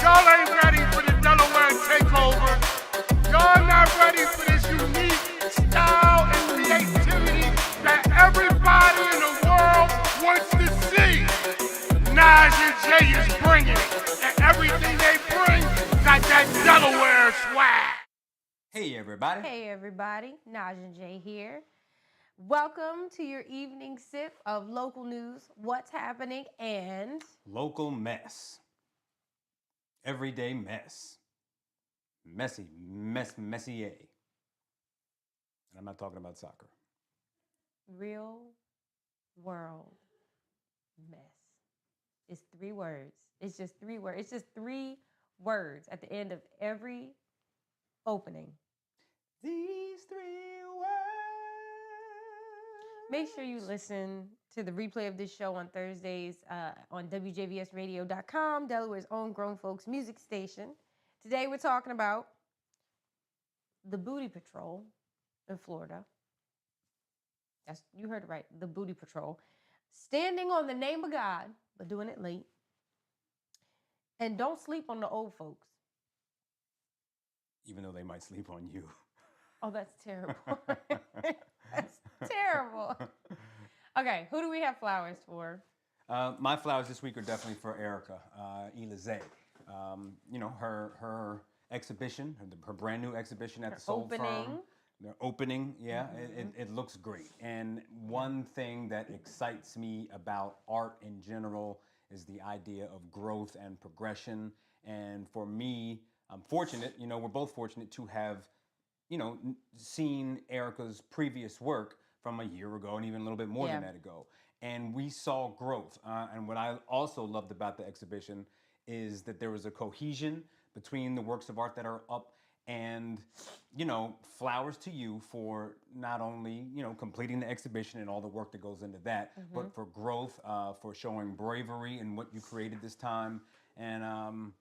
Y'all ain't ready for the Delaware takeover. Y'all not ready for this unique style and creativity that everybody in the world wants to see. Nas and Jay is bringing it, and everything they bring got that Delaware swag. Hey everybody. Hey everybody, Nas and Jay here. Welcome to your evening sip of local news, what's happening, and Local mess. Everyday mess. Messier. And I'm not talking about soccer. real world mess. It's 3 words. It's just 3 words. It's just 3 words at the end of every opening. These 3 words. Make sure you listen to the replay of this show on Thursdays on WJVSradio.com, Delaware's own grown folks music station. Today we're talking about the Booty Patrol in Florida. You heard it right, the Booty Patrol. Standing on the name of God, but doing it late. And don't sleep on the old folks. Even though they might sleep on you. Oh, that's terrible. That's terrible. Okay, who do we have flowers for? My flowers this week are definitely for Erica Elize. Her exhibition, her brand new exhibition at the Soul Firm. Their opening, yeah, it looks great. And one thing that excites me about art in general is the idea of growth and progression. And for me, I'm fortunate, we're both fortunate to have seen Erica's previous work from a year ago and even a little bit more than that ago. And we saw growth. And what I also loved about the exhibition is that there was a cohesion between the works of art that are up and, flowers to you for not only, completing the exhibition and all the work that goes into that, but for growth, for showing bravery in what you created this time. And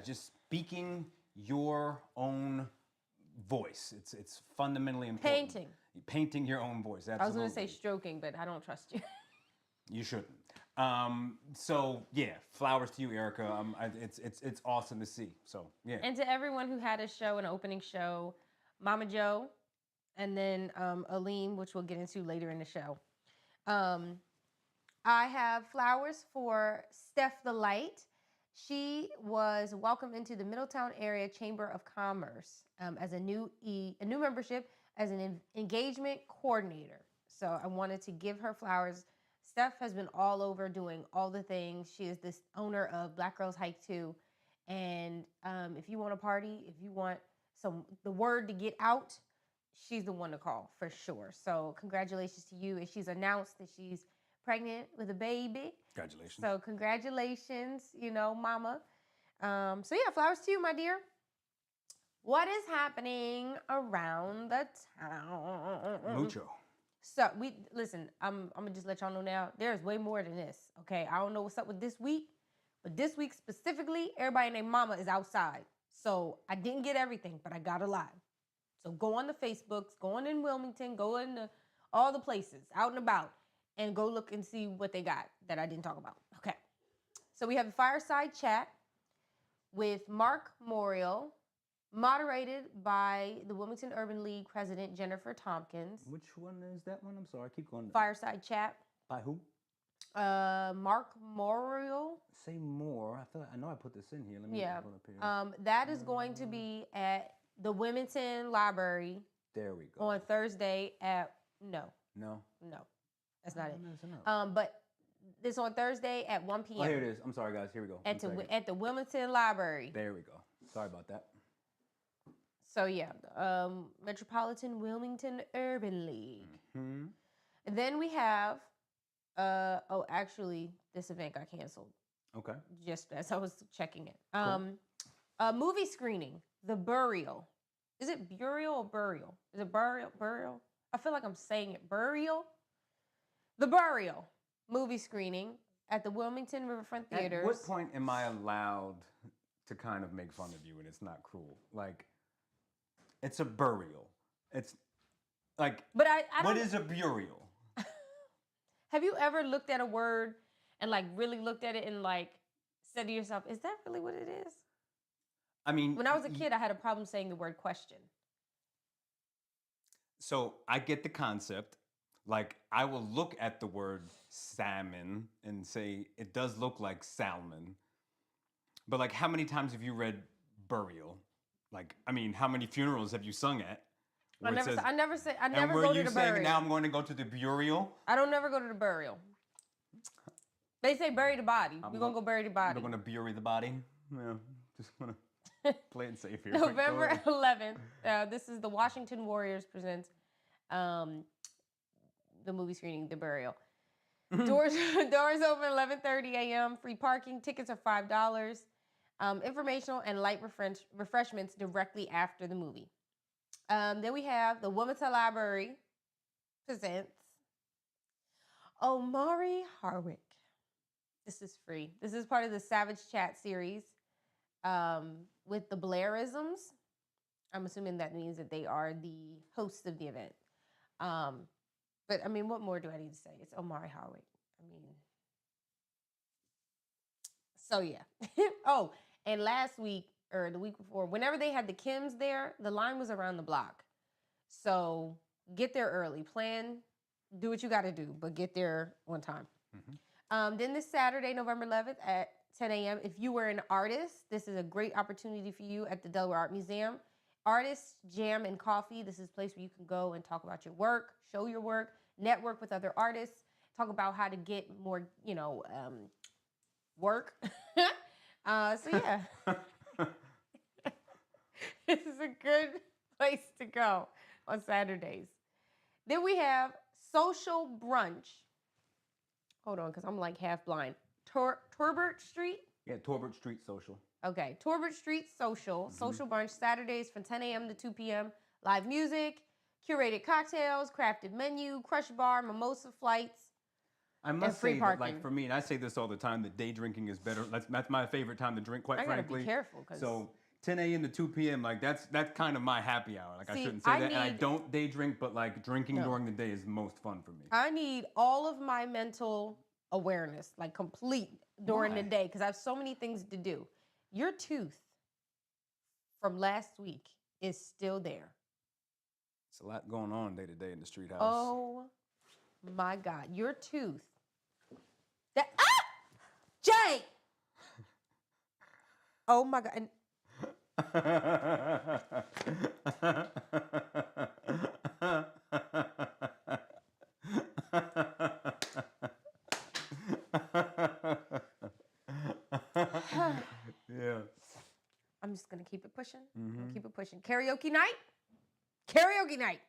just speaking your own voice. It's fundamentally important. Painting your own voice. Absolutely. I was going to say stroking, but I don't trust you. You shouldn't. Flowers to you, Erica. It's awesome to see. So yeah. And to everyone who had a show, an opening show, Mama Joe, and then Alim, which we'll get into later in the show. I have flowers for Steph the Light. She was welcomed into the Middletown Area Chamber of Commerce as a new membership as an engagement coordinator. So I wanted to give her flowers. Steph has been all over doing all the things. She is this owner of Black Girls Hike Too. And if you want a party, if you want the word to get out, she's the one to call for sure. So congratulations to you. And she's announced that she's pregnant with a baby. Congratulations. So congratulations, mama. Flowers to you, my dear. What is happening around the town? Mucho. So I'm gonna just let y'all know now, there's way more than this. Okay. I don't know what's up with this week, but this week specifically, everybody named mama is outside. So I didn't get everything, but I got a lot. So go on the Facebooks, go on in Wilmington, go into all the places, out and about, and go look and see what they got that I didn't talk about. Okay. So we have a fireside chat with Mark Morial, moderated by the Wilmington Urban League president, Jennifer Tompkins. Which one is that one? I'm sorry, I keep going. Fireside chat. By who? Mark Morial. Say more. I know I put this in here. Let me pull it up here. That is going to be at the Wilmington Library. There we go. On Thursday at No. That's not it. But this on Thursday at 1 p.m. Oh, here it is. I'm sorry, guys. Here we go. At the Wilmington Library. There we go. Sorry about that. So Metropolitan Wilmington Urban League. Mm-hmm. And then we have, this event got canceled. Okay. Just as I was checking it. Cool. A movie screening, The Burial. Is it Burial or Burial? Is it Burial? I feel like I'm saying it. Burial? The Burial movie screening at the Wilmington Riverfront Theaters. At what point am I allowed to kind of make fun of you and it's not cruel? Like, it's a burial. It's like, but I what is a burial? Have you ever looked at a word and really looked at it and said to yourself, is that really what it is? I mean, When I was a kid, I had a problem saying the word question. so I get the concept. Like, I will look at the word salmon and say it does look like salmon. But like, how many times have you read burial? Like, I mean, how many funerals have you sung at? I Where it never, says, I never say, I and never were go to you the saying burial. now I'm going to go to the burial? I don't never go to the burial. They say bury the body. We're gonna go bury the body. We're going to bury the body. Yeah, just want to play it safe here. November 11th. This is the Washington Warriors presents the movie screening, The Burial. Doors open 11:30 a.m. Free parking. Tickets are $5. Informational and light refreshments directly after the movie. Then we have the Wilmington Library presents Omari Hardwick. This is free. This is part of the Savage Chat series with the Blairisms. I'm assuming that means that they are the hosts of the event. But I mean, what more do I need to say? It's Omari Hardwick. I mean, so yeah. Oh, and last week or the week before, whenever they had the Kims there, the line was around the block. So get there early. Plan, do what you got to do, but get there on time. Then this Saturday, November 11th at 10 a.m., if you were an artist, this is a great opportunity for you at the Delaware Art Museum. Artists, Jam, and Coffee. This is a place where you can go and talk about your work, show your work, network with other artists, talk about how to get more, work. So yeah, this is a good place to go on Saturdays. Then we have Social Brunch. Hold on, because I'm like half blind. Torbert Street? Yeah, Torbert Street Social. Okay, Torbert Street Social. Social Brunch, Saturdays from 10 a.m. to 2 p.m. Live music, curated cocktails, crafted menu, crush bar, mimosa flights. I must free say parking. that, like, for me, and I say this all the time, that day drinking is better. That's my favorite time to drink, quite I gotta frankly. be careful. So 10 a.m. to 2 p.m., like, that's kind of my happy hour. Like, I See, shouldn't say I that. And I need- don't day drink, but, like, drinking No. during the day is most fun for me. I need all of my mental awareness, like complete during the Why? day, because I have so many things to do. Your tooth from last week is still there. It's a lot going on day to day in the street house. Oh my God, your tooth. Jay! Oh my God. And yeah. I'm just gonna keep it pushing. Keep it pushing. Karaoke night. Karaoke night.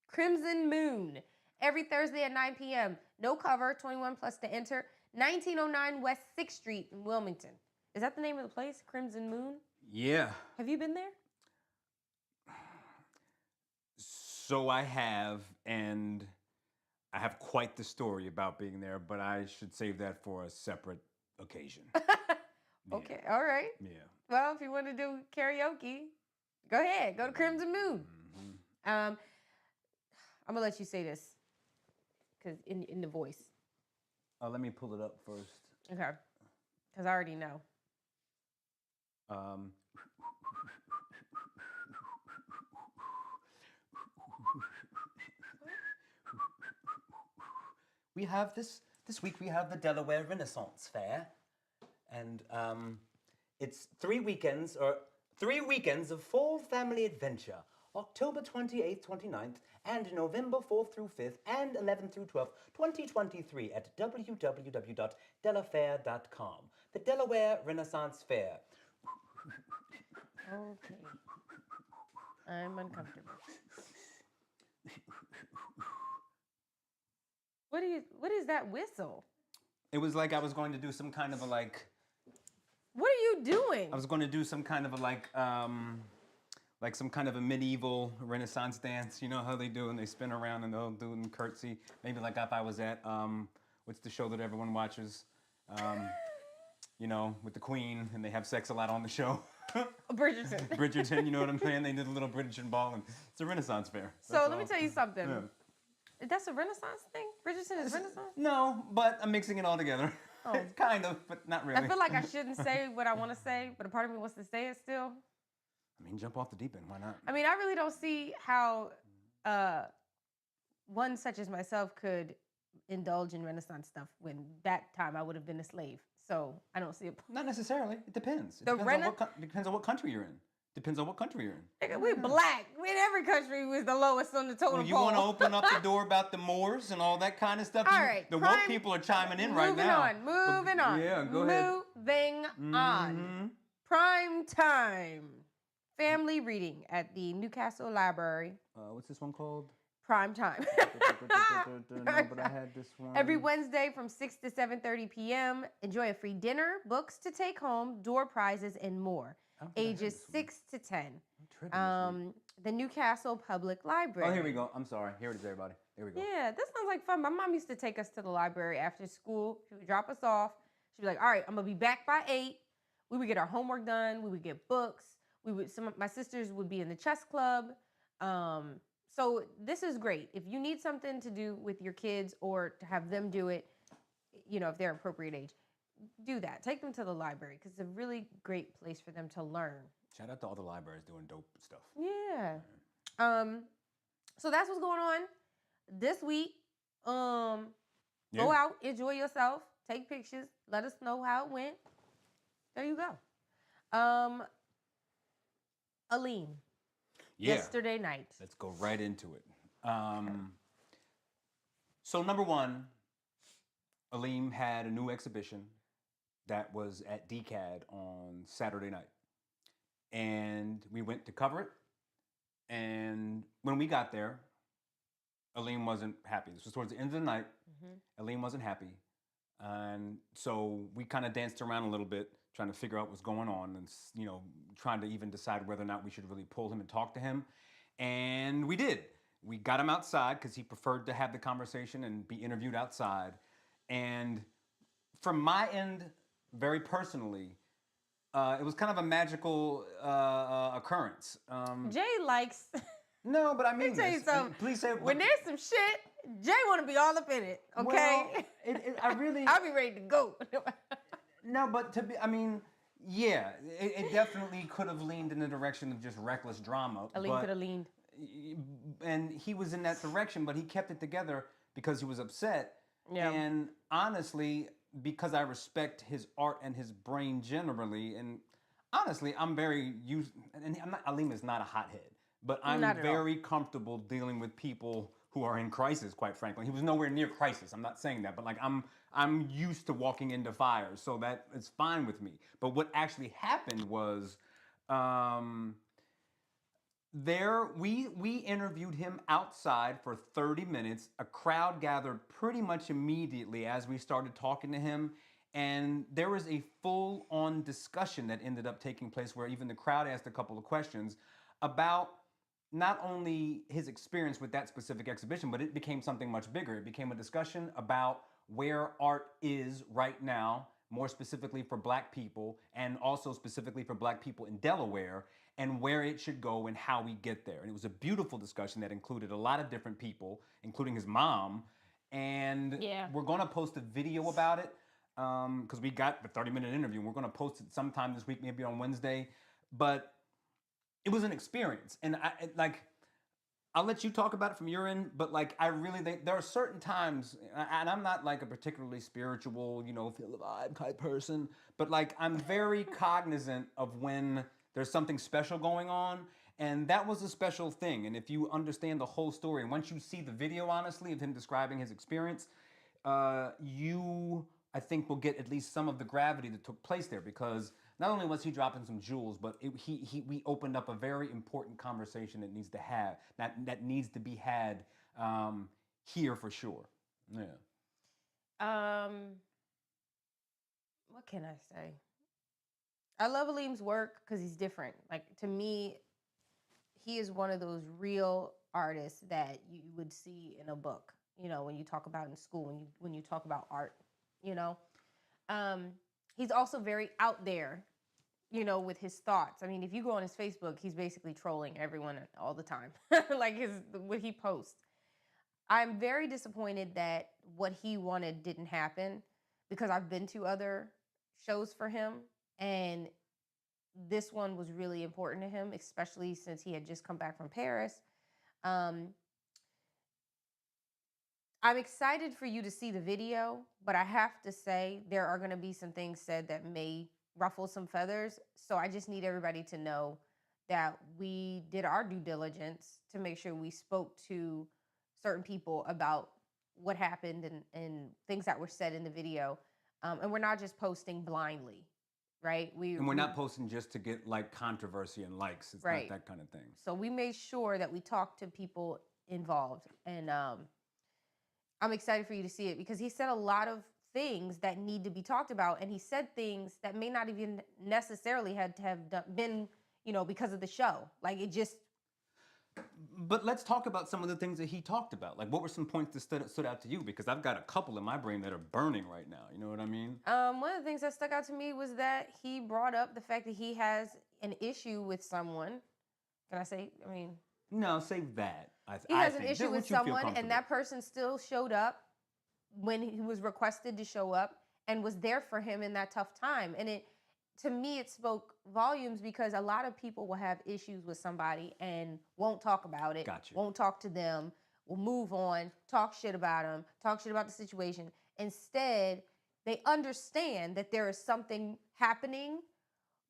Crimson Moon. Every Thursday at 9 p.m. No cover. 21 plus to enter. 1909 West 6th Street in Wilmington. Is that the name of the place? Crimson Moon. Yeah. Have you been there? So I have, and I have quite the story about being there, but I should save that for a separate occasion. Okay. All right. Yeah. Well, if you want to do karaoke, go ahead. Go to Crimson Moon. I'm gonna let you say this, cause in the voice. Let me pull it up first. Okay. Cause I already know. We have this week. We have the Delaware Renaissance Fair, and it's 3 weekends of full family adventure. October 28th, 29th, and November 4th through 5th, and 11th through 12th, 2023 at www.delafair.com. The Delaware Renaissance Fair. Okay. I'm uncomfortable. What is that whistle? It was like I was going to do some kind of a like. What are you doing? I was going to do some kind of a like some kind of a medieval Renaissance dance. You know how they do, and they spin around and they'll do and curtsy. Maybe like if I was at what's the show that everyone watches? You know, with the Queen, and they have sex a lot on the show. Bridgerton. Bridgerton, you know what I'm saying? They did a little Bridgerton ball, and it's a Renaissance fair. So let me tell you something. Yeah. That's a Renaissance thing? Bridgerton is Renaissance? No, but I'm mixing it all together. Oh. Kind of, but not really. I feel like I shouldn't say what I want to say, but a part of me wants to say it still. I mean, jump off the deep end. Why not? I mean, I really don't see how one such as myself could indulge in Renaissance stuff when that time I would have been a slave. So I don't see a point. Not necessarily. It depends. It The depends on what country you're in. Depends on what country you're in. Nigga, we black. In every country was the lowest on the totem Well, you pole. want to open up the door about the Moors and all that kind of stuff? All right. The woke people are chiming in right now. Moving on. Yeah, go ahead. Moving on. Prime time. Family reading at the Newcastle Library. What's this one called? Prime time. No, but I had this one. Every Wednesday from 6 to 7:30 p.m. Enjoy a free dinner, books to take home, door prizes, and more. Ages 6 to 10. The Newcastle Public Library. Oh, here we go. I'm sorry. Here it is, everybody. Here we go. Yeah, this sounds like fun. My mom used to take us to the library after school. She would drop us off. She'd be like, all right, I'm going to be back by 8. We would get our homework done. We would get books. Some of my sisters would be in the chess club. So this is great. If you need something to do with your kids or to have them do it, if they're appropriate age, do that. Take them to the library because it's a really great place for them to learn. Shout out to all the libraries doing dope stuff. Yeah. So that's what's going on this week. Go out, enjoy yourself, take pictures, let us know how it went. There you go. Alim. Yeah. Yesterday night. Let's go right into it. So number one, Alim had a new exhibition that was at DCAD on Saturday night. And we went to cover it. And when we got there, Alim wasn't happy. This was towards the end of the night. Alim wasn't happy. And so we kind of danced around a little bit, trying to figure out what's going on and, trying to even decide whether or not we should really pull him and talk to him. And we did. We got him outside because he preferred to have the conversation and be interviewed outside. And from my end, very personally, it was kind of a magical occurrence. Jay likes. No, but I mean, Let me tell you something. Please say when there's some shit, Jay want to be all up in it. Okay. Well, I really. I'll be ready to go. No, but yeah, it definitely could have leaned in the direction of just reckless drama. Alim could have leaned. And he was in that direction, but he kept it together because he was upset. Yeah. And honestly, because I respect his art and his brain generally, and honestly, I'm very used. And Alim is not a hothead, but I'm very comfortable dealing with people who are in crisis. Quite frankly, he was nowhere near crisis. I'm not saying that, but I'm used to walking into fires, so that it's fine with me. But what actually happened was, we interviewed him outside for 30 minutes. A crowd gathered pretty much immediately as we started talking to him. And there was a full-on discussion that ended up taking place where even the crowd asked a couple of questions about not only his experience with that specific exhibition, but it became something much bigger. It became a discussion about where art is right now, more specifically for Black people, and also specifically for Black people in Delaware, and where it should go and how we get there. And it was a beautiful discussion that included a lot of different people, including his mom. And we're gonna post a video about it because we got the 30-minute interview. We're gonna post it sometime this week, maybe on Wednesday. But it was an experience. And I'll let you talk about it from your end, but I really think there are certain times, and I'm not a particularly spiritual, feel the vibe type person, but I'm very cognizant of when there's something special going on, and that was a special thing. And if you understand the whole story, and once you see the video, honestly, of him describing his experience, you, I think, will get at least some of the gravity that took place there, because not only was he dropping some jewels, but we opened up a very important conversation that needs to have that needs to be had here for sure. Yeah. What can I say? I love Alim's work because he's different. To me, he is one of those real artists that you would see in a book. When you talk about in school, when you talk about art. He's also very out there, with his thoughts. I mean, if you go on his Facebook, he's basically trolling everyone all the time, what he posts. I'm very disappointed that what he wanted didn't happen because I've been to other shows for him, and this one was really important to him, especially since he had just come back from Paris. Um, I'm excited for you to see the video, but I have to say there are going to be some things said that may ruffle some feathers. So I just need everybody to know that we did our due diligence to make sure we spoke to certain people about what happened and things that were said in the video. And we're not just posting blindly, right? And we're not posting just to get like controversy and likes. It's right. not that kind of thing. So we made sure that we talked to people involved. And I'm excited for you to see it because he said a lot of things that need to be talked about. And he said things that may not even necessarily had to have been, because of the show. Like it just. But let's talk about some of the things that he talked about. Like, what were some points that stood out to you? Because I've got a couple in my brain that are burning right now. You know what I mean? One of the things that stuck out to me was that he brought up the fact that he has an issue with someone. Can I say? I mean. No, save that. He has an issue with someone, and that person still showed up when he was requested to show up and was there for him in that tough time. And to me, it spoke volumes because a lot of people will have issues with somebody and won't talk about it, Gotcha. Won't talk to them, will move on, talk shit about them, talk shit about the situation. Instead, they understand that there is something happening,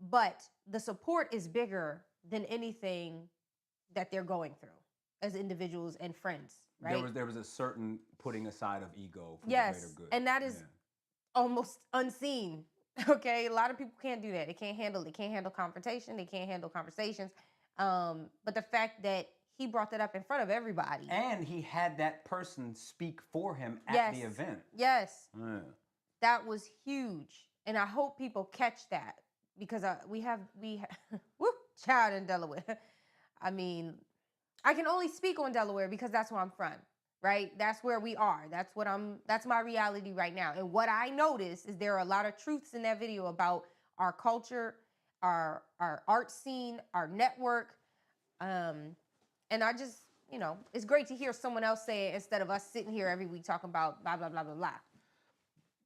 but the support is bigger than anything that they're going through as individuals and friends, right? There was a certain putting aside of ego for yes, the greater good. And that is almost unseen. Okay, a lot of people can't do that. They can't handle confrontation. They can't handle conversations. But the fact that he brought that up in front of everybody, and he had that person speak for him at the event. Yes, that was huge, and I hope people catch that because we have woo, child in Delaware. I mean, I can only speak on Delaware because that's where I'm from, right? That's where we are. That's my reality right now. And what I noticed is there are a lot of truths in that video about our culture, our art scene, our network. And I just, it's great to hear someone else say it instead of us sitting here every week talking about blah, blah, blah, blah, blah.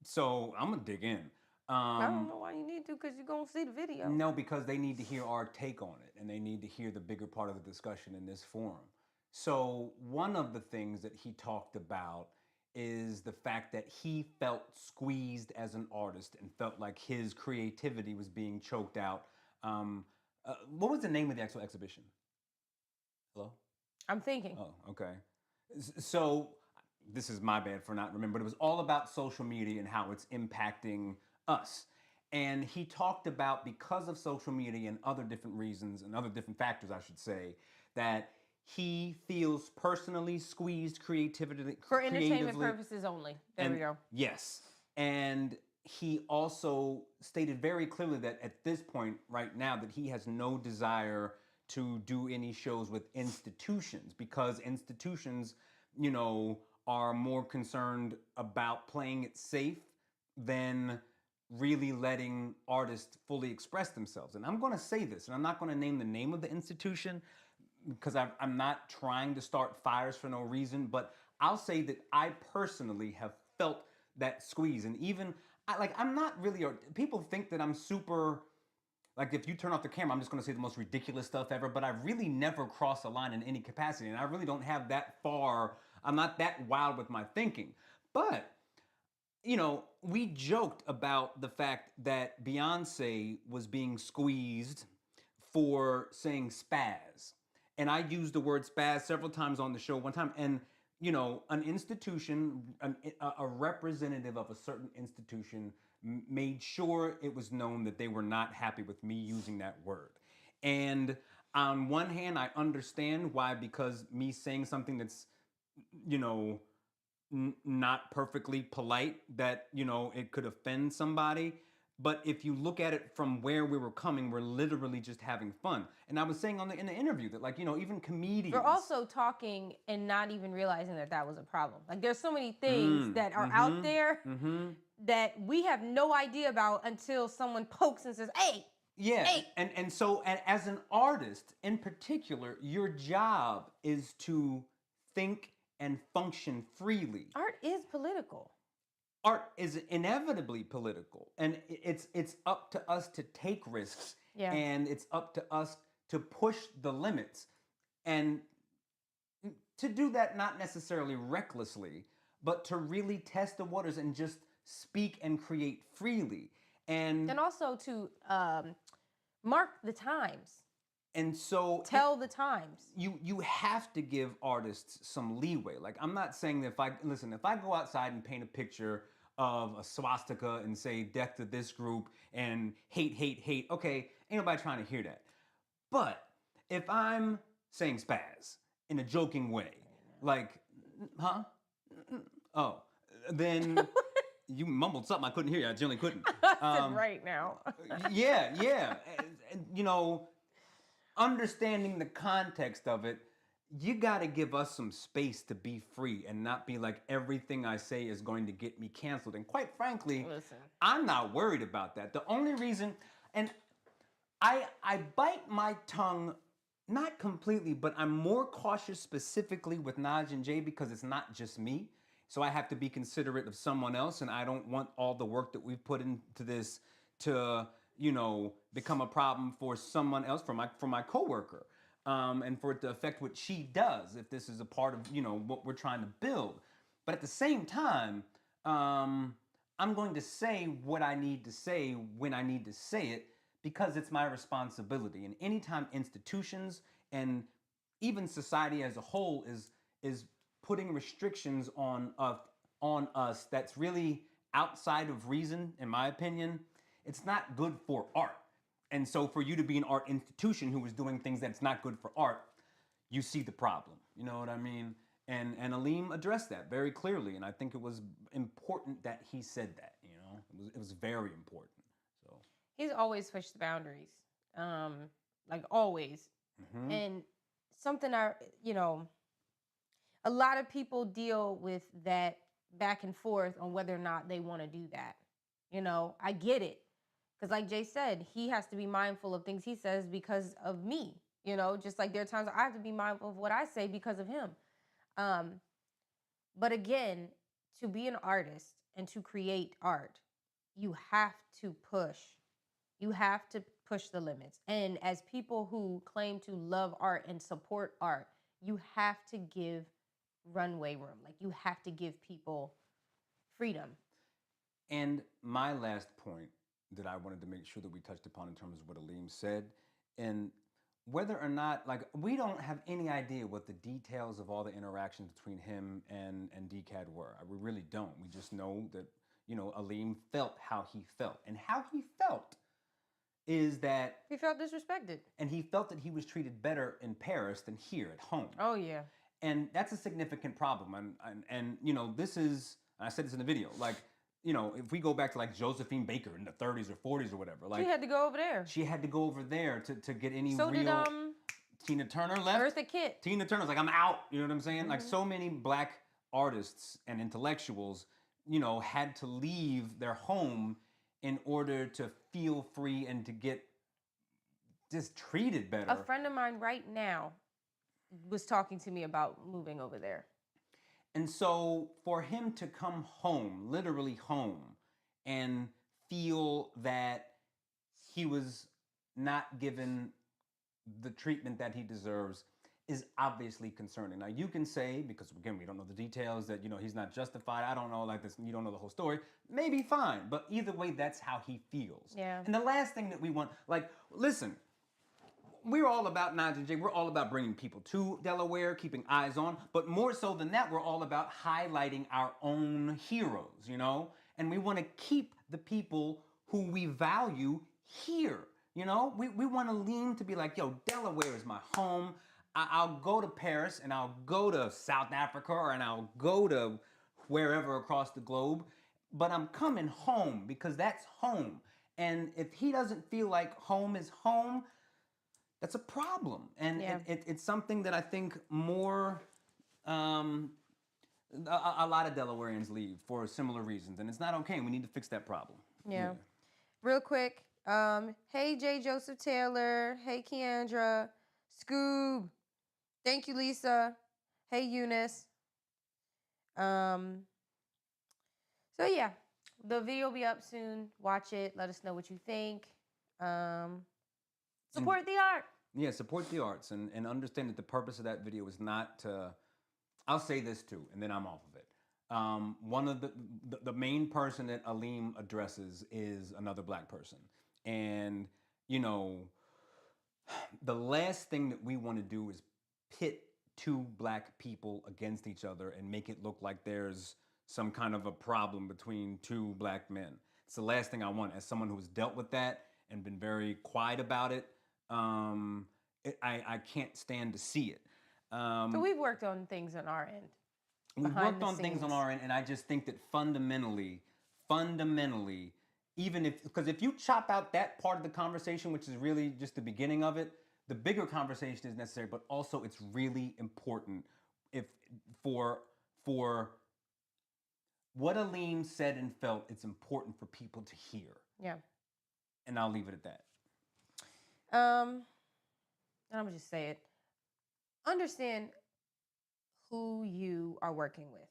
So I'm going to dig in. I don't know why you need to because you're going to see the video. No, because they need to hear our take on it and they need to hear the bigger part of the discussion in this forum. So one of the things that he talked about is the fact that he felt squeezed as an artist and felt like his creativity was being choked out. What was the name of the actual exhibition? Hello? I'm thinking. Oh, okay. So this is my bad for not remembering, but it was all about social media and how it's impacting us. And he talked about because of social media and other different reasons and other different factors, I should say, that he feels personally squeezed creatively. For entertainment purposes only. There we go. Yes. And he also stated very clearly that at this point right now that he has no desire to do any shows with institutions because institutions, are more concerned about playing it safe than really letting artists fully express themselves. And I'm going to say this, and I'm not going to name the name of the institution because I'm not trying to start fires for no reason, but I'll say that I personally have felt that squeeze. And even, I'm not really, people think that I'm super, like if you turn off the camera, I'm just going to say the most ridiculous stuff ever, but I really never cross a line in any capacity. And I really don't have that far, I'm not that wild with my thinking. But we joked about the fact that Beyonce was being squeezed for saying spaz. And I used the word spaz several times on the show one time. And, an institution, a representative of a certain institution made sure it was known that they were not happy with me using that word. And on one hand, I understand why, because me saying something that's, not perfectly polite, that, it could offend somebody. But if you look at it from where we were coming, we're literally just having fun. And I was saying in the interview that even comedians. We're also talking and not even realizing that was a problem. Like there's so many things that are out there that we have no idea about until someone pokes and says, hey. Yeah, hey. And so as an artist in particular, your job is to think and function freely. Art is political. Art is inevitably political, and it's up to us to take risks Yeah. And it's up to us to push the limits and to do that not necessarily recklessly, but to really test the waters and just speak and create freely. And also to mark the times. And so tell the times. You have to give artists some leeway. Like, I'm not saying that if I go outside and paint a picture of a swastika and say death to this group and hate, hate, hate, okay, ain't nobody trying to hear that. But if I'm saying spaz in a joking way, like, huh? Oh, then you mumbled something I couldn't hear you. I generally couldn't. I said right now. Yeah. And, understanding the context of it, you got to give us some space to be free and not be like everything I say is going to get me canceled. And quite frankly, listen, I'm not worried about that. The only reason, and I bite my tongue, not completely, but I'm more cautious specifically with Naj and Jay because it's not just me. So I have to be considerate of someone else, and I don't want all the work that we've put into this to, become a problem for someone else, for my coworker, and for it to affect what she does if this is a part of what we're trying to build. But at the same time, I'm going to say what I need to say when I need to say it because it's my responsibility. And anytime institutions and even society as a whole is putting restrictions on us that's really outside of reason, in my opinion, it's not good for art. And so for you to be an art institution who is doing things that's not good for art, you see the problem. You know what I mean? And Alim addressed that very clearly, and I think it was important that he said that. It was very important. So he's always pushed the boundaries, like always. mm-hmm. And something a lot of people deal with that back and forth on whether or not they want to do that. I get it. Because like Jay said, he has to be mindful of things he says because of me. Just like there are times I have to be mindful of what I say because of him. But again, to be an artist and to create art, you have to push. You have to push the limits. And as people who claim to love art and support art, you have to give runway room. Like, you have to give people freedom. And my last point that I wanted to make sure that we touched upon in terms of what Alim said, and whether or not, like, we don't have any idea what the details of all the interactions between him and DCAD were. We really don't. We just know that, Alim felt how he felt. And how he felt is that he felt disrespected. And he felt that he was treated better in Paris than here at home. Oh, yeah. And that's a significant problem. And this is, I said this in the video, like, if we go back to like Josephine Baker in the 30s or 40s or whatever, like, she had to go over there. She had to go over there to get any so real. Did Tina Turner left. Eartha Kitt. Tina Turner's like, I'm out. You know what I'm saying? Mm-hmm. Like, so many black artists and intellectuals, had to leave their home in order to feel free and to get just treated better. A friend of mine right now was talking to me about moving over there. And so for him to come home, literally home, and feel that he was not given the treatment that he deserves is obviously concerning. Now, you can say, because again, we don't know the details, that, he's not justified. I don't know, like this, you don't know the whole story. Maybe fine, but either way, that's how he feels. Yeah. And the last thing that we want, like, listen, we're all about Naj and Jay. We're all about bringing people to Delaware, keeping eyes on. But more so than that, we're all about highlighting our own heroes, And we want to keep the people who we value here, We want Alim to be like, yo, Delaware is my home. I'll go to Paris and I'll go to South Africa and I'll go to wherever across the globe. But I'm coming home because that's home. And if he doesn't feel like home is home, that's a problem. And yeah. it's something that I think more, a lot of Delawareans leave for similar reasons. And it's not okay. We need to fix that problem. Yeah. Real quick. Hey, J. Joseph Taylor. Hey, Keandra. Scoob. Thank you, Lisa. Hey, Eunice. So, yeah. The video will be up soon. Watch it. Let us know what you think. Support the art. Yeah, support the arts and understand that the purpose of that video is not to. I'll say this too, and then I'm off of it. One of the main person that Alim addresses is another black person, and you know, the last thing that we want to do is pit two black people against each other and make it look like there's some kind of a problem between two black men. It's the last thing I want. As someone who's dealt with that and been very quiet about it, I can't stand to see it. So we've worked on things on our end. We've worked on things on our end, and I just think that fundamentally, even because if you chop out that part of the conversation, which is really just the beginning of it, the bigger conversation is necessary, but also it's really important for what Alim said and felt, it's important for people to hear. Yeah. And I'll leave it at that. And I'm gonna just say it. Understand who you are working with.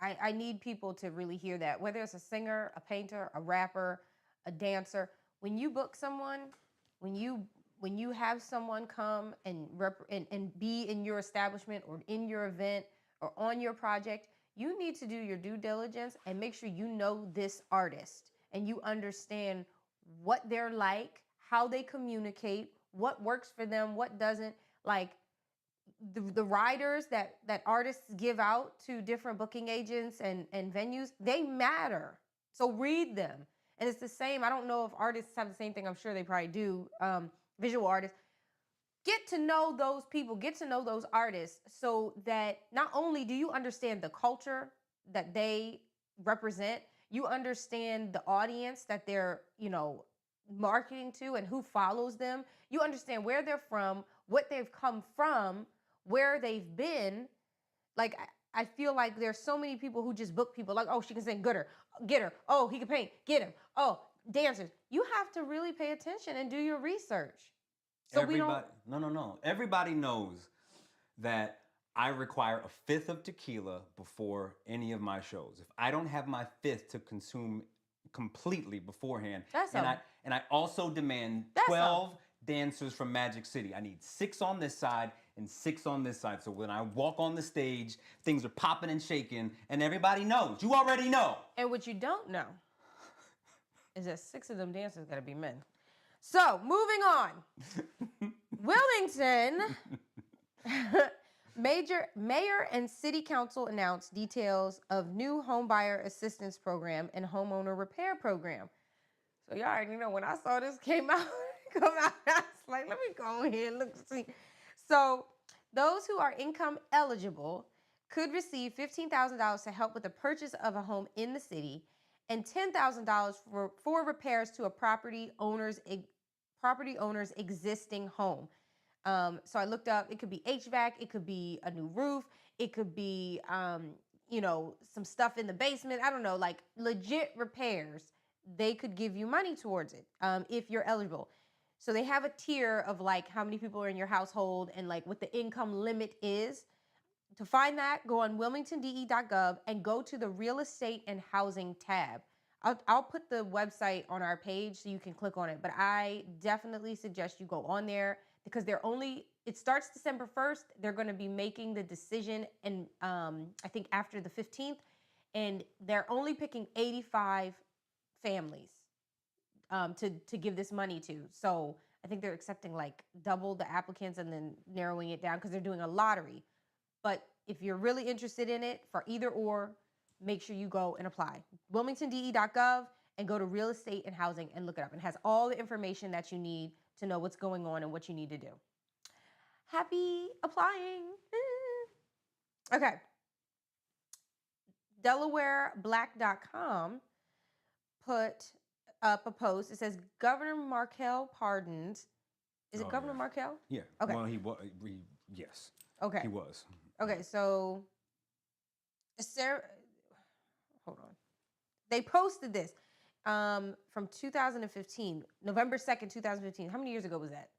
I need people to really hear that, whether it's a singer, a painter, a rapper, a dancer. When you book someone, when you have someone come and be in your establishment or in your event or on your project, you need to do your due diligence and make sure you know this artist and you understand what they're like, how they communicate, what works for them, what doesn't. Like the riders that artists give out to different booking agents and venues, they matter. So read them. And it's the same. I don't know if artists have the same thing. I'm sure they probably do. Visual artists. Get to know those people. Get to know those artists so that not only do you understand the culture that they represent, you understand the audience that they're, marketing to and who follows them. You understand where they're from, what they've come from, where they've been. Like, I feel like there's so many people who just book people like, oh, she can sing, get her. Oh, he can paint, get him. Oh, dancers. You have to really pay attention and do your research. So No. Everybody knows that I require a fifth of tequila before any of my shows. If I don't have my fifth to consume completely beforehand, and I also demand 12 dancers from Magic City. I need 6 on this side and 6 on this side. So when I walk on the stage, things are popping and shaking, and everybody knows. You already know. And what you don't know is that 6 of them dancers got to be men. So, moving on. Wilmington, mayor and city council announced details of new homebuyer assistance program and homeowner repair program. So y'all already know when I saw this come out, I was like, let me go ahead and look see. So those who are income eligible could receive $15,000 to help with the purchase of a home in the city and $10,000 for repairs to a property owner's existing home. So I looked up, it could be HVAC, it could be a new roof, it could be, some stuff in the basement. I don't know, like legit repairs. They could give you money towards it if you're eligible. So they have a tier of like how many people are in your household and like what the income limit is. To find that, go on wilmingtonde.gov and go to the real estate and housing tab. I'll put the website on our page so you can click on it, but I definitely suggest you go on there because it starts December 1st. They're going to be making the decision and I think after the 15th, and they're only picking 85 families to give this money to. So I think they're accepting like double the applicants and then narrowing it down because they're doing a lottery. But if you're really interested in it for either or, make sure you go and apply. wilmingtonde.gov and go to real estate and housing and look it up. It has all the information that you need to know what's going on and what you need to do. Happy applying. Okay. DelawareBlack.com put up a post. It says Governor Markell pardons. Is it Governor Markell? Yeah. Okay. Well, he was. Yes. Okay. He was. Okay. So, hold on. They posted this from 2015, November 2nd, 2015. How many years ago was that?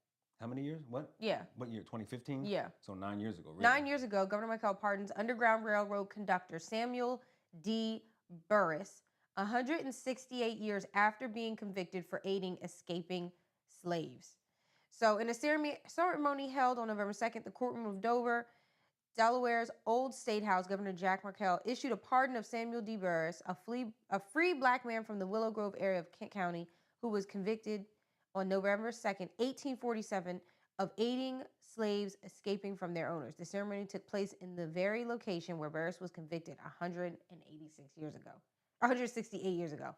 How many years? What? Yeah. What year? 2015? Yeah. So 9 years ago. Really. 9 years ago, Governor Markell pardons Underground Railroad conductor Samuel D. Burris, 168 years after being convicted for aiding escaping slaves. So, in a ceremony held on November 2nd, the courtroom of Dover, Delaware's old state house, Governor Jack Markell issued a pardon of Samuel D. Burris, a free black man from the Willow Grove area of Kent County, who was convicted on November 2nd, 1847, of aiding slaves escaping from their owners. The ceremony took place in the very location where Burris was convicted 186 years ago, 168 years ago.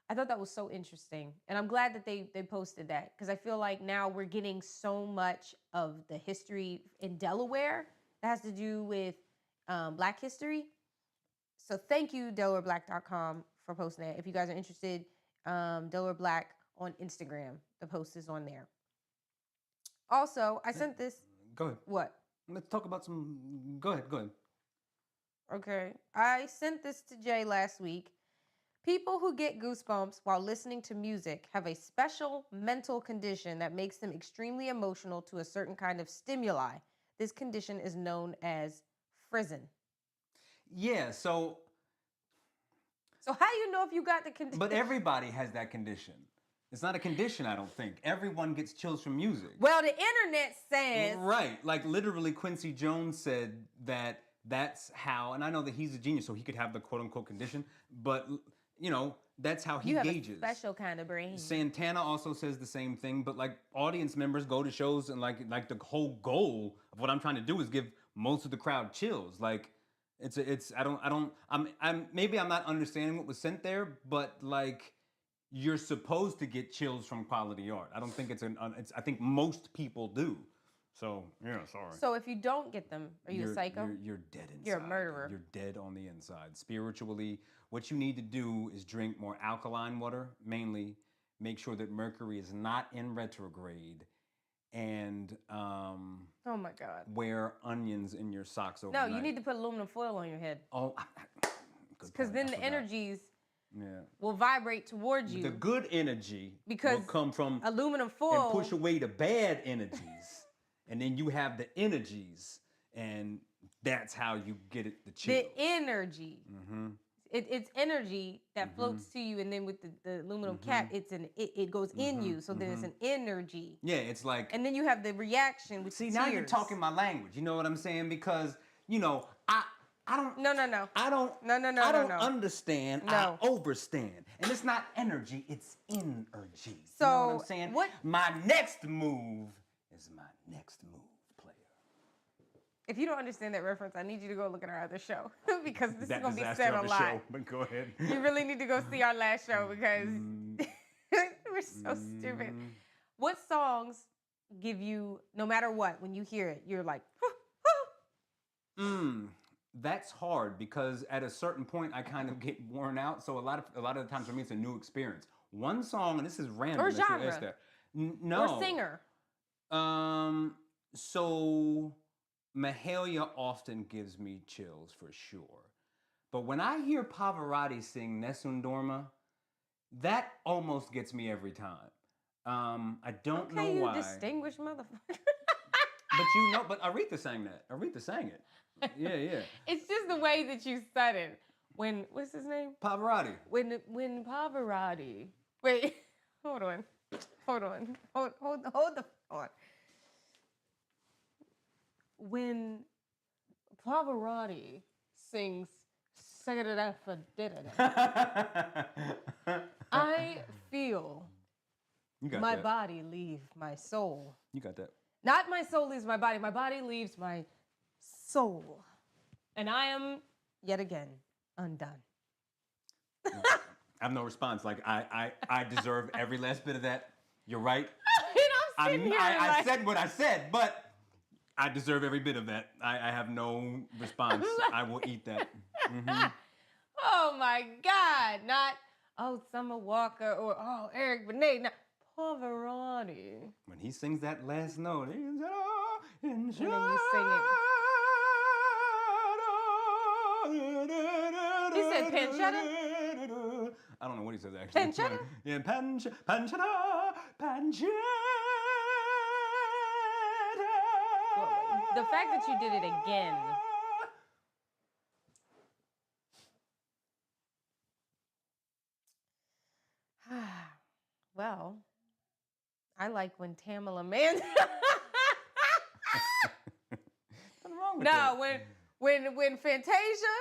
I thought that was so interesting. And I'm glad that they posted that, because I feel like now we're getting so much of the history in Delaware that has to do with Black history. So thank you, DelawareBlack.com, for posting that. If you guys are interested, Delaware Black on Instagram. The post is on there. Also, I sent this. Go ahead. What? Let's talk about some. Go ahead. Okay. I sent this to Jay last week. People who get goosebumps while listening to music have a special mental condition that makes them extremely emotional to a certain kind of stimuli. This condition is known as frisson. Yeah, so how do you know if you got the condition? But everybody has that condition. It's not a condition, I don't think. Everyone gets chills from music. Well, the internet says... Right. Like, literally, Quincy Jones said that that's how... And I know that he's a genius, so he could have the quote-unquote condition. But, you know, that's how he gauges. You have a special kind of brain. Santana also says the same thing. But, like, audience members go to shows and, like the whole goal of what I'm trying to do is give most of the crowd chills. Like, maybe I'm not understanding what was sent there, but, like... You're supposed to get chills from quality art. I don't think I think most people do. So, yeah, sorry. So if you don't get them, are you a psycho? You're dead inside. You're a murderer. You're dead on the inside. Spiritually, what you need to do is drink more alkaline water, mainly make sure that Mercury is not in retrograde, and oh my God, wear onions in your socks overnight. No, you need to put aluminum foil on your head. Oh, because then the energies will vibrate towards you. The good energy will come from aluminum foil and push away the bad energies. And then you have the energies, and that's how you get it, the chill. The energy. Mm-hmm. It's energy that floats to you, and then with the aluminum cap, it goes in you, so then it's an energy. Yeah, it's like... And then you have the reaction with tears. Now you're talking my language, you know what I'm saying? Because, you know, I don't... No. I don't... No. I don't understand. No. I overstand. And it's not energy, it's energy. So, you know what I'm saying? My next move is my next move, player. If you don't understand that reference, I need you to go look at our other show. Because this is going to be said a lot. Show, but go ahead. You really need to go see our last show, because we're so stupid. What songs give you, no matter what, when you hear it, you're like, That's hard, because at a certain point I kind of get worn out. So a lot of the times for me it's a new experience. One song, and this is random. Or genre. No. Or singer. So Mahalia often gives me chills for sure. But when I hear Pavarotti sing Nessun Dorma, that almost gets me every time. I don't know why. You distinguished motherfucker. But Aretha sang that. Aretha sang it. Yeah. It's just the way that you said it. What's his name? Pavarotti. When Pavarotti. Wait, hold on. When Pavarotti sings I feel my body leave my soul. You got that. Not my soul leaves my body leaves my soul. And I am, yet again, undone. I have no response. Like, I deserve every last bit of that. You're right. I said what I said, but I deserve every bit of that. I have no response. I will eat that. Mm-hmm. Oh, my God. Not, Summer Walker or, Eric Benet. Not Pavarotti. When he sings that last note, and then you sing it. He said pancetta? I don't know what he says actually. Pancetta? Yeah, pancetta. Well, the fact that you did it again. Well, I like when Tamala Man. Nothing wrong with No, that. when Fantasia,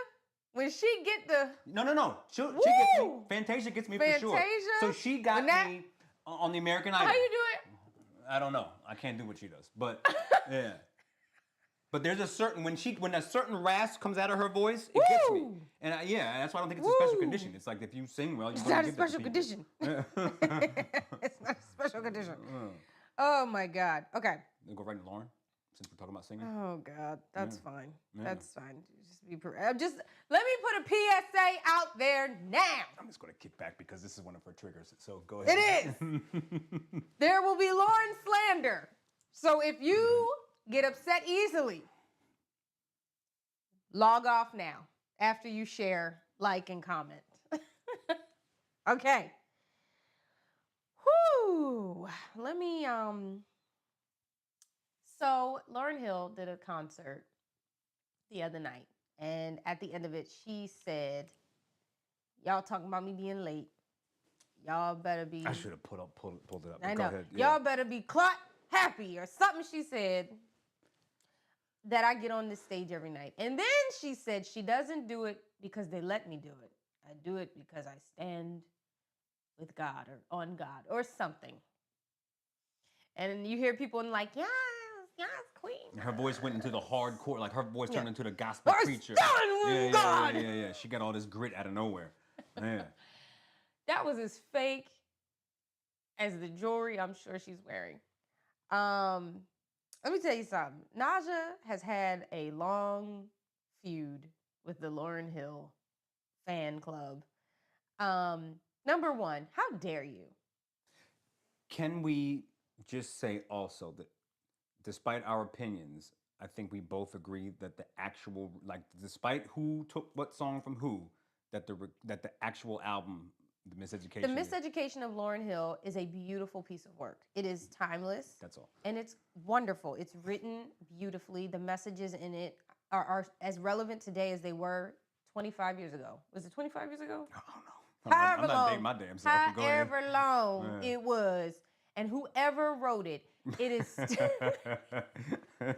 when she get the No. She gets me. Woo! Fantasia gets me for sure. Fantasia, So she got when that- me on the American Idol. how you do it? I don't know. I can't do what she does. But yeah. But there's a certain when a certain rasp comes out of her voice, it gets me. Woo! And that's why I don't think it's a special Woo! condition. It's like if you sing well, you're It's gonna not a give that to special people. condition. It's not a special condition. Oh my God. Okay. We'll go right to Lauryn, since we're talking about singing. Oh God, that's fine. Yeah. That's fine. Just let me put a PSA out there now. I'm just gonna kick back because this is one of her triggers. So go ahead. It is. There will be Lauryn slander. So if you get upset easily, log off now after you share, like, and comment. Okay. Whew. Let me So Lauryn Hill did a concert the other night, and at the end of it, she said, "Y'all talking about me being late. Y'all better be." I should have pulled it up. I Go know. ahead. Y'all better be clot happy or something. She said that I get on this stage every night, and then she said she doesn't do it because they let me do it. I do it because I stand with God or on God or something. And you hear people and like, yes, queen. Her voice went into the hardcore, like her voice turned into the gospel Or preacher. stand with God. Yeah. She got all this grit out of nowhere. Yeah. That was as fake as the jewelry I'm sure she's wearing. Let me tell you something. Naja has had a long feud with the Lauryn Hill fan club. Number one, how dare you? Can we just say also that despite our opinions, I think we both agree that the actual, like, despite who took what song from who, that the actual album, The Miseducation. The Miseducation of Lauryn Hill is a beautiful piece of work. It is timeless. That's all. And it's wonderful. It's written beautifully. The messages in it are as relevant today as they were 25 years ago. Was it 25 years ago? I don't know. However I'm not long, dating my damn self. Go ahead. however long it was. And whoever wrote it, it is still, it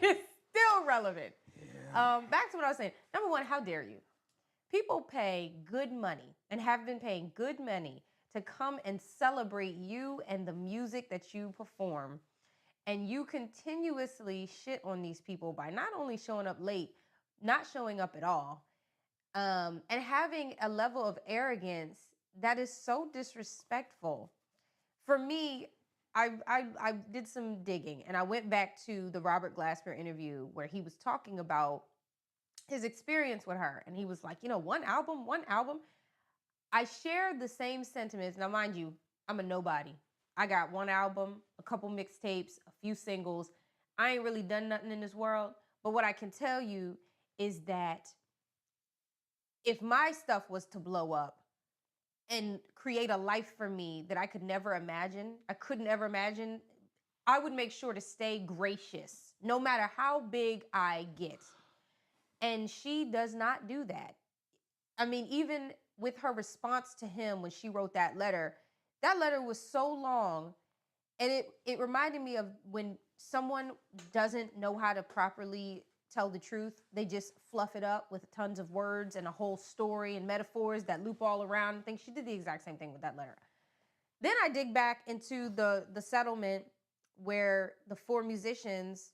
is still relevant. Yeah. Back to what I was saying. Number one, how dare you? People pay good money and have been paying good money to come and celebrate you and the music that you perform. And you continuously shit on these people by not only showing up late, not showing up at all, and having a level of arrogance that is so disrespectful. For me, I did some digging and I went back to the Robert Glasper interview where he was talking about his experience with her. And he was like, one album. I shared the same sentiments. Now, mind you, I'm a nobody. I got one album, a couple mixtapes, a few singles. I ain't really done nothing in this world. But what I can tell you is that if my stuff was to blow up and create a life for me that I could never imagine, I would make sure to stay gracious, no matter how big I get. And she does not do that. I mean, even with her response to him when she wrote that letter was so long. And it reminded me of when someone doesn't know how to properly tell the truth. They just fluff it up with tons of words and a whole story and metaphors that loop all around and things. She did the exact same thing with that letter. Then I dig back into the settlement where the 4 musicians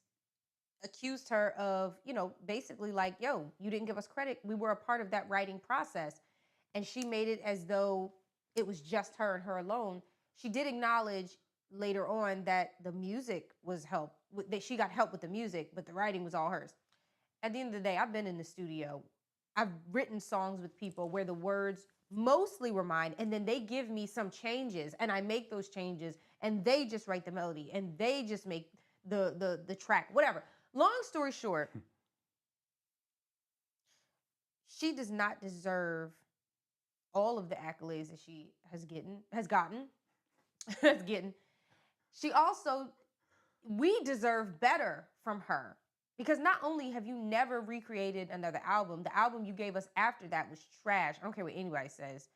accused her of, basically like, yo, you didn't give us credit. We were a part of that writing process. And she made it as though it was just her and her alone. She did acknowledge later on that the music was that she got help with the music, but the writing was all hers. At the end of the day, I've been in the studio. I've written songs with people where the words mostly were mine, and then they give me some changes, and I make those changes, and they just write the melody, and they just make the track, whatever. Long story short, she does not deserve all of the accolades that she has gotten. She also, we deserve better from her. Because not only have you never recreated another album, the album you gave us after that was trash. I don't care what anybody says.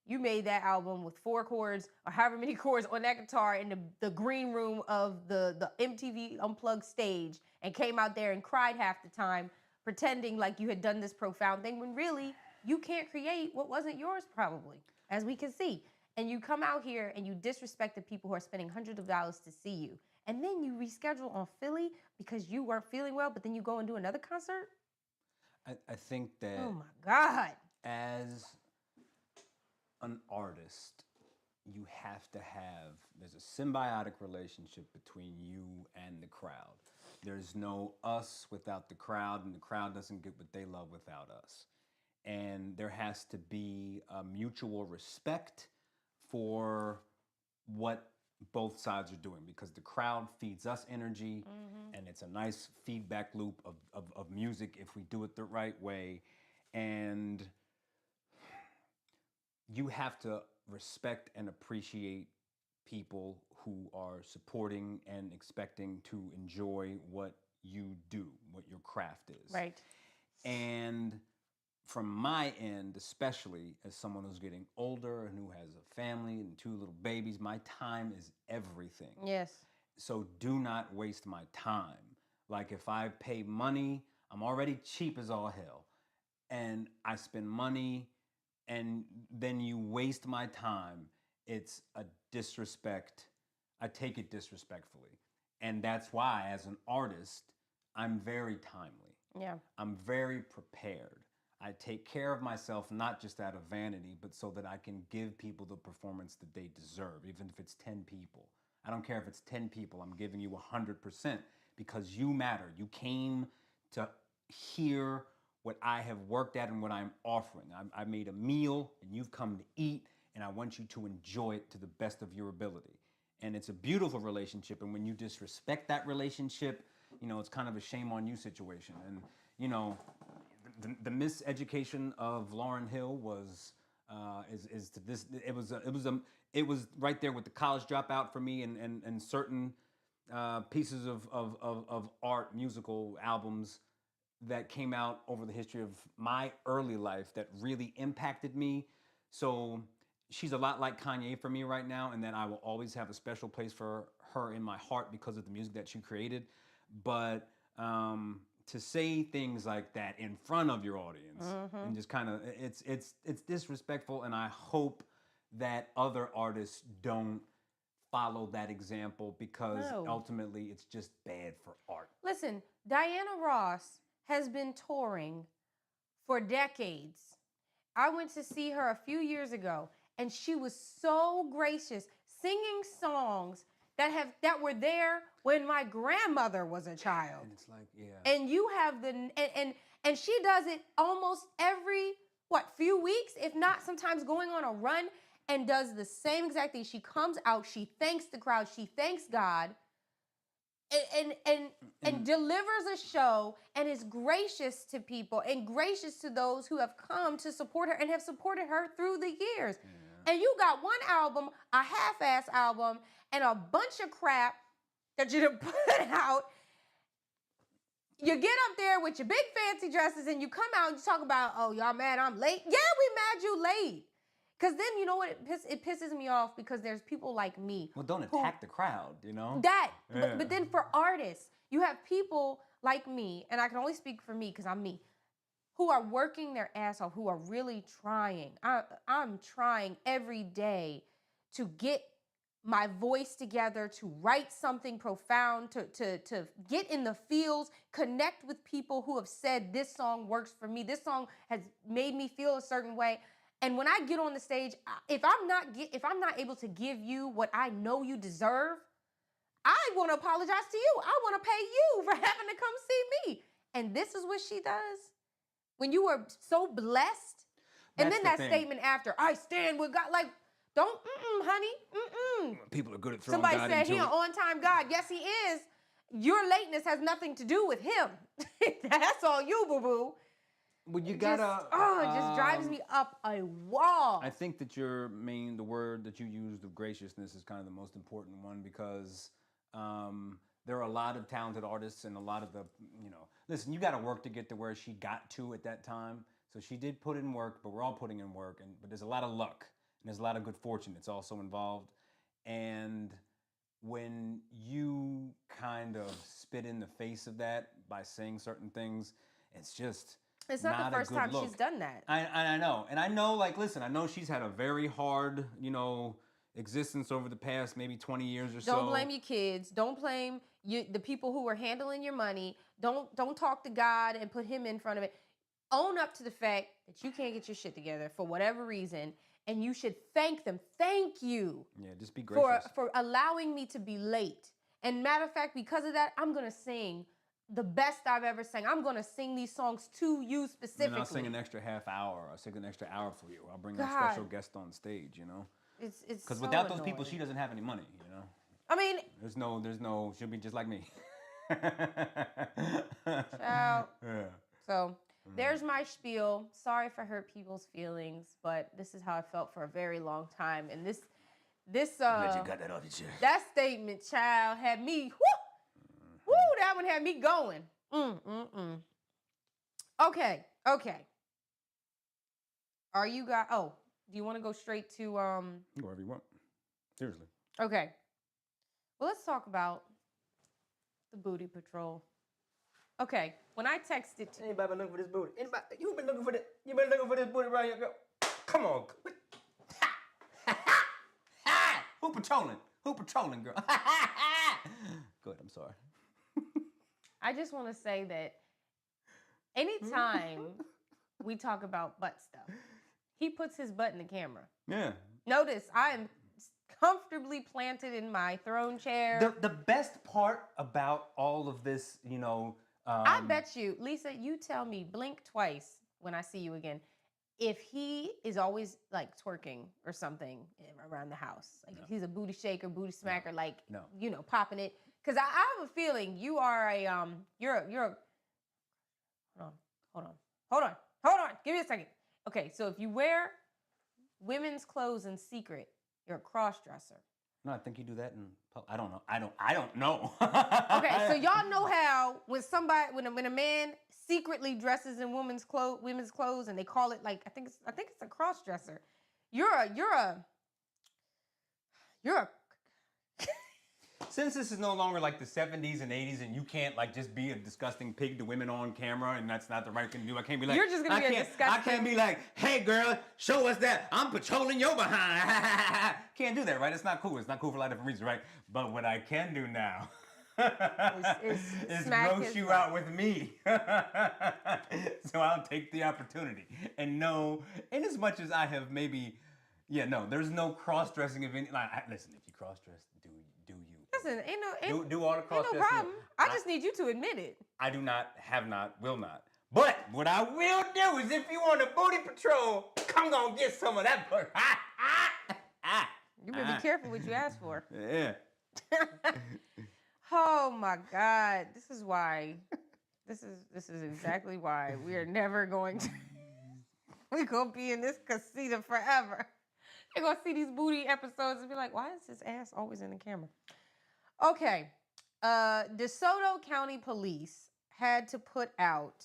you made that album with 4 chords or however many chords on that guitar in the green room of the MTV Unplugged stage and came out there and cried half the time, pretending like you had done this profound thing when really you can't create what wasn't yours probably, as we can see. And you come out here and you disrespect the people who are spending hundreds of dollars to see you. And then you reschedule on Philly because you weren't feeling well, but then you go and do another concert? I think that Oh my God. as an artist, you have to have, there's a symbiotic relationship between you and the crowd. There's no us without the crowd, and the crowd doesn't get what they love without us. And there has to be a mutual respect for what both sides are doing, because the crowd feeds us energy, and it's a nice feedback loop of music if we do it the right way. And you have to respect and appreciate people who are supporting and expecting to enjoy what you do, what your craft is. Right. And from my end, especially as someone who's getting older and who has a family and 2 little babies, my time is everything. Yes. So do not waste my time. Like, if I pay money, I'm already cheap as all hell, and I spend money and then you waste my time, it's a disrespect. I take it disrespectfully. And that's why, as an artist, I'm very timely. Yeah. I'm very prepared. I take care of myself, not just out of vanity, but so that I can give people the performance that they deserve, even if it's 10 people. I don't care if it's 10 people, I'm giving you 100% because you matter. You came to hear what I have worked at and what I'm offering. I made a meal and you've come to eat, and I want you to enjoy it to the best of your ability. And it's a beautiful relationship, and when you disrespect that relationship, you know, it's kind of a shame on you situation. And, you know, the miseducation of Lauryn Hill was is to this. It was right there with the college dropout for me, and certain pieces of art, musical albums that came out over the history of my early life that really impacted me. So she's a lot like Kanye for me right now, and that I will always have a special place for her in my heart because of the music that she created. But to say things like that in front of your audience and just kind of, it's disrespectful, and I hope that other artists don't follow that example, because ultimately it's just bad for art. Listen, Diana Ross has been touring for decades. I went to see her a few years ago, and she was so gracious, singing songs that were there when my grandmother was a child. And it's like, yeah. And you have and she does it almost every few weeks, if not sometimes going on a run, and does the same exact thing. She comes out, she thanks the crowd, she thanks God, and delivers a show, and is gracious to people and gracious to those who have come to support her and have supported her through the years. Yeah. And you got one album, a half-ass album, and a bunch of crap that you done put out. You get up there with your big fancy dresses and you come out and you talk about, oh, y'all mad I'm late? Yeah, we mad you late. Because then, you know what, it pisses me off, because there's people like me. Well, don't attack the crowd, you know? But then for artists, you have people like me, and I can only speak for me because I'm me, who are working their ass off, who are really trying. I'm trying every day to get my voice together, to write something profound, to get in the fields, connect with people who have said, this song works for me, this song has made me feel a certain way. And when I get on the stage, if I'm not able to give you what I know you deserve, I want to apologize to you. I want to pay you for having to come see me. And this is what she does. When you are so blessed, and then that statement after, I stand with God, like, don't, honey, People are good at throwing Somebody God said into he an it. on-time God. Yes, he is. Your lateness has nothing to do with him. That's all you, boo-boo. Well, you It gotta. it just drives me up a wall. I think that the word that you used of graciousness is kind of the most important one, because there are a lot of talented artists, and a lot of listen, you got to work to get to where she got to at that time. So she did put in work, but we're all putting in work, but there's a lot of luck. there's a lot of good fortune that's also involved. And when you kind of spit in the face of that by saying certain things, it's just It's not the first time she's done that. I know. And I know, like, listen, I know she's had a very hard, existence over the past maybe 20 years or so. Don't blame your kids. Don't blame the people who are handling your money. Don't talk to God and put him in front of it. Own up to the fact that you can't get your shit together for whatever reason, and you should thank them. Thank you. Yeah, just be gracious. For allowing me to be late. And matter of fact, because of that, I'm going to sing the best I've ever sang. I'm going to sing these songs to you specifically. And I'll sing an extra half hour. I'll sing an extra hour for you. I'll bring a special guest on stage, It's because so without those annoying. people, she doesn't have any money, I mean, There's no, she'll be just like me. Child. Yeah. So there's my spiel. Sorry if I hurt people's feelings, but this is how I felt for a very long time. And this Glad you got that off your chest. that statement, child, had me, that one had me going. Okay. Are you guys, do you want to go straight to, Go wherever you want. Seriously. okay. Well, let's talk about the booty patrol. Okay, when I texted to Anybody been looking for this booty? Anybody? You been looking for this? You been looking for this booty right here, girl? Come on. Who patrolling? Who patrolling, girl? Good, I'm sorry. I just want to say that anytime we talk about butt stuff, he puts his butt in the camera. Yeah. Notice I am comfortably planted in my throne chair. The best part about all of this, I bet you, Lisa, you tell me, blink twice when I see you again, if he is always like twerking or something around the house. Like if he's a booty shaker, booty smacker, popping it. Because I have a feeling you are you're a, hold on. Give me a second. Okay, so if you wear women's clothes in secret, you're a cross-dresser. No, I think you do that in I don't know. I don't know. Okay, so y'all know how when a man secretly dresses in women's clothes and they call it like I think it's a cross-dresser. You're a Since this is no longer like the 70s and 80s and you can't like just be a disgusting pig to women on camera and that's not the right thing to do. I can't be like, You're just gonna be a disgusting. I can't be like, hey girl, show us that. I'm patrolling your behind. Can't do that, right? It's not cool. It's not cool for a lot of different reasons, right? But what I can do now is gross you out with me. So I'll take the opportunity and know, in as much as I have maybe, there's no cross-dressing of any, listen, if you cross-dress, do you. Listen, Do all the cross ain't no problem. I just need you to admit it. I do not, have not, will not. But what I will do is if you want a booty patrol, come gonna get some of that booty. You better be careful what you ask for. Yeah. Oh my God. This is why. This is exactly why we are never going to. We're gonna be in this casita forever. They're gonna see these booty episodes and be like, why is his ass always in the camera? Okay. DeSoto County Police had to put out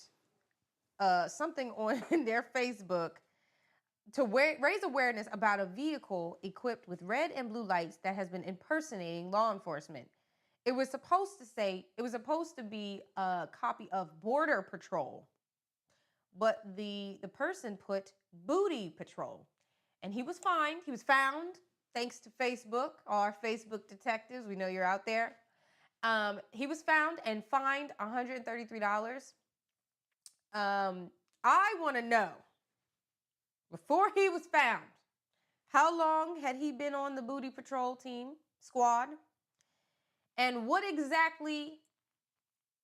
something on their Facebook to raise awareness about a vehicle equipped with red and blue lights that has been impersonating law enforcement. It was supposed to be a copy of Border Patrol, but the person put Booty Patrol. And he was fined. He was found, thanks to Facebook, our Facebook detectives. We know you're out there. He was found and fined $133. I want to know, before he was found, how long had he been on the Booty Patrol squad? And what exactly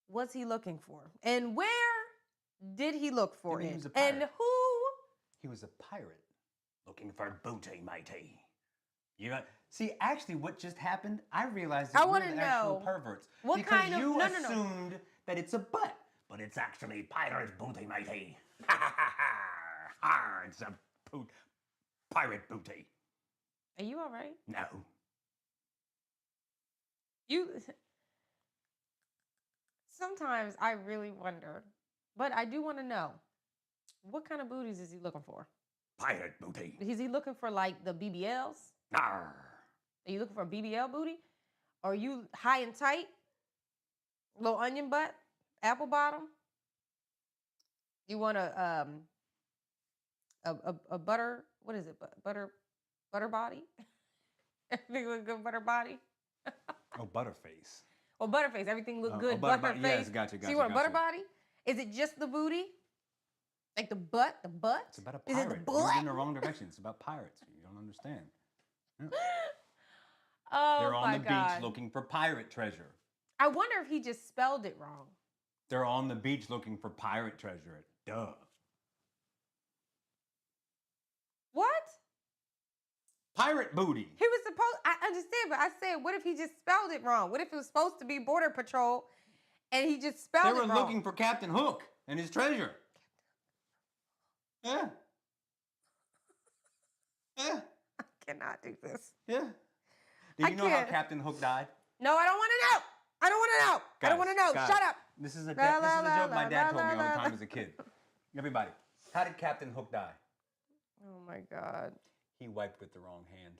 was he looking for? And where did he look for it? And who? He was a pirate. Looking for booty, matey. See, actually, what just happened? I realized that we're the actual perverts. What because kind of? you No. assumed that it's a butt, but it's actually pirate booty, matey. Ha ha ha ha! It's a pirate booty. Are you all right? No. Sometimes I really wonder, but I do want to know, what kind of booties is he looking for? Pirate booty. Is he looking for like the BBLs? Arr. Are you looking for a BBL booty? Or are you high and tight? Little onion butt? Apple bottom? You want a butter, what is it? Butter body? Everything look good, butter body? Oh, Butterface. Well, butterface, everything look good, Butterface. butterface. Yes, gotcha. So you want a butter body? Is it just the booty? Like the butt? The butt? It's about a Is pirate. it the You're butt? in the wrong direction. It's about pirates. You don't understand. Yeah. Oh They're on my the God. beach looking for pirate treasure. I wonder if he just spelled it wrong. They're on the beach looking for pirate treasure. Duh. What? Pirate booty. He was supposed, I understand, but I said, what if he just spelled it wrong? What if it was supposed to be Border Patrol and he just spelled They it were wrong? looking for Captain Hook and his treasure. Yeah. Yeah. I cannot do this. Yeah. Did I you know how can't. Captain Hook died? No, I don't want to know. I don't want to know. I don't want to know. Guys, Shut up. This is a La, joke la, my la, dad la, told me all la, the la. time as a kid. Everybody, how did Captain Hook die? Oh my God. He wiped with the wrong hand.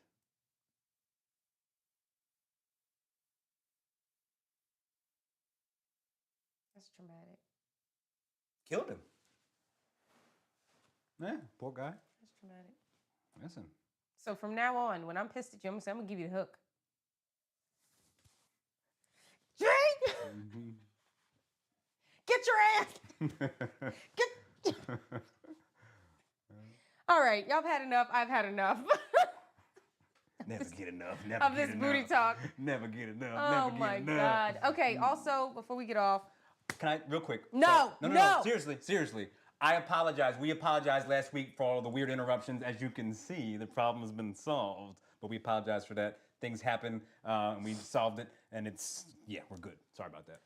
That's traumatic. Killed him. Yeah, poor guy. That's traumatic. Listen. So from now on, when I'm pissed at you, I'm going to give you the hook. Drink! Mm-hmm. Get your ass! Get... All right, y'all have had enough. I've had enough. Never get enough. Never Of get this enough. booty talk. Never get enough. Oh never my get enough. God. Okay, also, before we get off, Can I, real quick? No, no. no. Seriously. I apologize. We apologized last week for all the weird interruptions. As you can see, the problem has been solved. But we apologize for that. Things happen, and we solved it. And we're good. Sorry about that.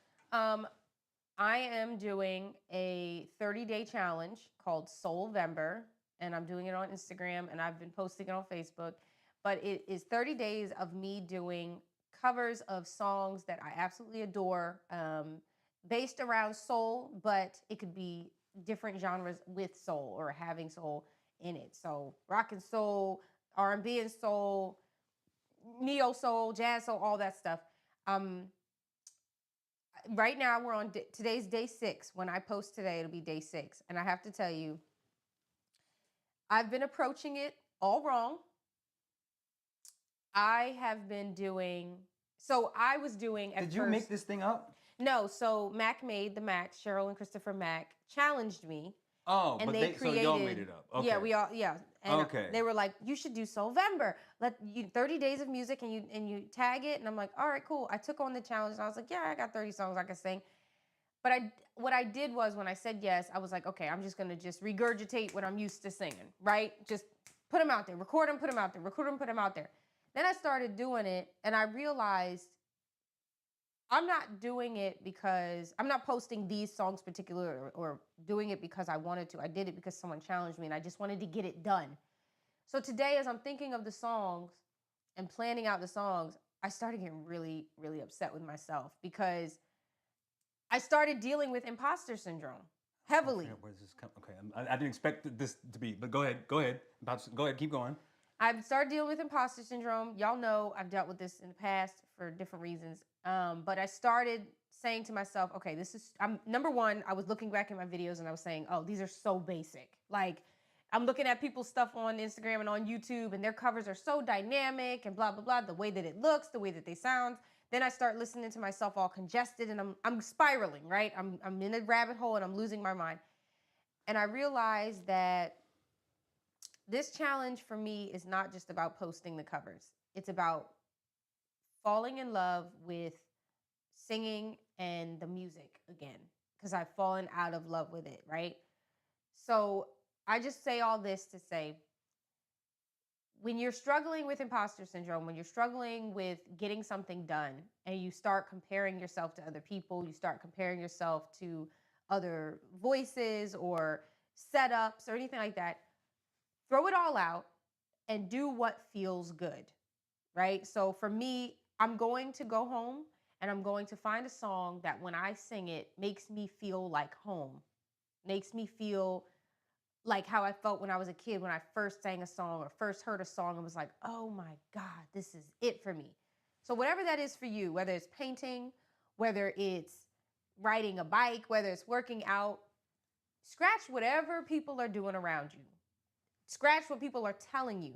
I am doing a 30-day challenge called Soulvember, and I'm doing it on Instagram, and I've been posting it on Facebook. But it is 30 days of me doing covers of songs that I absolutely adore, based around soul, but it could be different genres with soul or having soul in it. So rock and soul, R&B and soul, neo soul, jazz soul, all that stuff. Right now we're on today's day 6. When I post today, it'll be day 6. And I have to tell you, I've been approaching it all wrong. I have been doing, so I was doing at Did you make this thing up? No, so Mac made the Mac, Cheryl and Christopher Mac challenged me. Oh, And but they so y'all made it up. Okay. Yeah. And Okay. they were like, you should do Soulvember. 30 days of music and you tag it. And I'm like, all right, cool. I took on the challenge and I was like, yeah, I got 30 songs I can sing. But what I did was when I said yes, I was like, okay, I'm just gonna just regurgitate what I'm used to singing, right? Just put them out there, record them, put them out there, record them, put them out there. Then I started doing it and I realized I'm not doing it because I'm not posting these songs particular or doing it because I wanted to. I did it because someone challenged me and I just wanted to get it done. So today, as I'm thinking of the songs and planning out the songs, I started getting really, really upset with myself because I started dealing with imposter syndrome heavily. Where's this come? Okay, I didn't expect this to be, but go ahead. Go ahead, keep going. I've started dealing with imposter syndrome. Y'all know I've dealt with this in the past for different reasons. But I started saying to myself, okay, number one, I was looking back at my videos and I was saying, oh, these are so basic. Like, I'm looking at people's stuff on Instagram and on YouTube and their covers are so dynamic and blah, blah, blah, the way that it looks, the way that they sound. Then I start listening to myself all congested and I'm spiraling, right? I'm in a rabbit hole and I'm losing my mind. And I realized that this challenge for me is not just about posting the covers. It's about falling in love with singing and the music again, because I've fallen out of love with it, right? So I just say all this to say, when you're struggling with imposter syndrome, when you're struggling with getting something done and you start comparing yourself to other people, you start comparing yourself to other voices or setups or anything like that, throw it all out and do what feels good, right? So for me, I'm going to go home and I'm going to find a song that when I sing it makes me feel like home, makes me feel like how I felt when I was a kid when I first sang a song or first heard a song and was like, oh my God, this is it for me. So whatever that is for you, whether it's painting, whether it's riding a bike, whether it's working out, scratch whatever people are doing around you. Scratch what people are telling you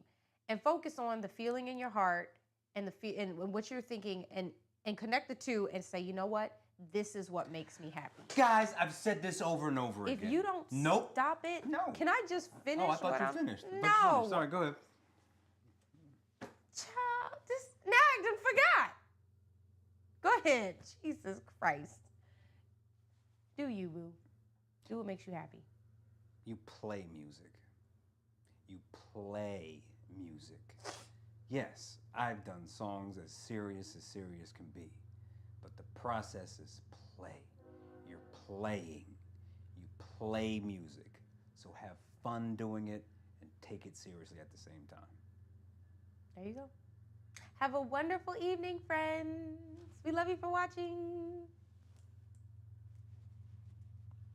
and focus on the feeling in your heart and and what you're thinking and connect the two and say, you know what? This is what makes me happy. Guys, I've said this over and over again. If you don't stop it, can I just finish? Oh, I thought you finished. No. Sorry, go ahead. Child, this nagged and forgot. Go ahead. Jesus Christ. Do you, boo. Do what makes you happy. You play music. You play music. Yes, I've done songs as serious can be. But the process is play. You're playing. You play music. So have fun doing it and take it seriously at the same time. There you go. Have a wonderful evening, friends. We love you for watching.